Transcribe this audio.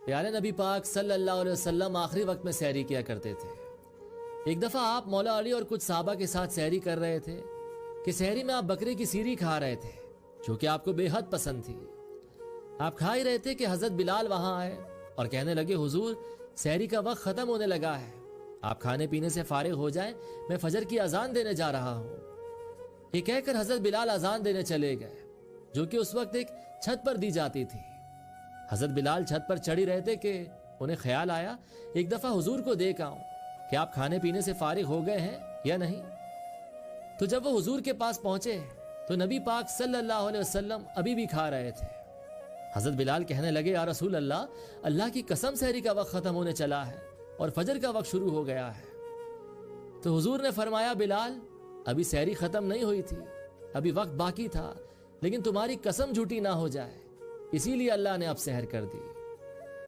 پیارے نبی پاک صلی اللہ علیہ وسلم آخری وقت میں سحری کیا کرتے تھے۔ ایک دفعہ آپ مولا علی اور کچھ صحابہ کے ساتھ سحری کر رہے تھے کہ سحری میں آپ بکرے کی سیری کھا رہے تھے جو کہ آپ کو بے حد پسند تھی۔ آپ کھا ہی رہے تھے کہ حضرت بلال وہاں آئے اور کہنے لگے حضور سحری کا وقت ختم ہونے لگا ہے، آپ کھانے پینے سے فارغ ہو جائیں، میں فجر کی اذان دینے جا رہا ہوں۔ یہ کہہ کر حضرت بلال اذان دینے چلے گئے جو کہ اس وقت ایک چھت پر دی جاتی تھی۔ حضرت بلال چھت پر چڑھ ہی رہے تھے کہ انہیں خیال آیا ایک دفعہ حضور کو دیکھ آؤں کہ آپ کھانے پینے سے فارغ ہو گئے ہیں یا نہیں۔ تو جب وہ حضور کے پاس پہنچے تو نبی پاک صلی اللہ علیہ وسلم ابھی بھی کھا رہے تھے۔ حضرت بلال کہنے لگے یا رسول اللہ، اللہ کی قسم سحری کا وقت ختم ہونے چلا ہے اور فجر کا وقت شروع ہو گیا ہے۔ تو حضور نے فرمایا بلال ابھی سحری ختم نہیں ہوئی تھی، ابھی وقت باقی تھا، لیکن تمہاری قسم جھوٹی نہ ہو جائے، اسی لیے اللہ نے اب سحر کر دی۔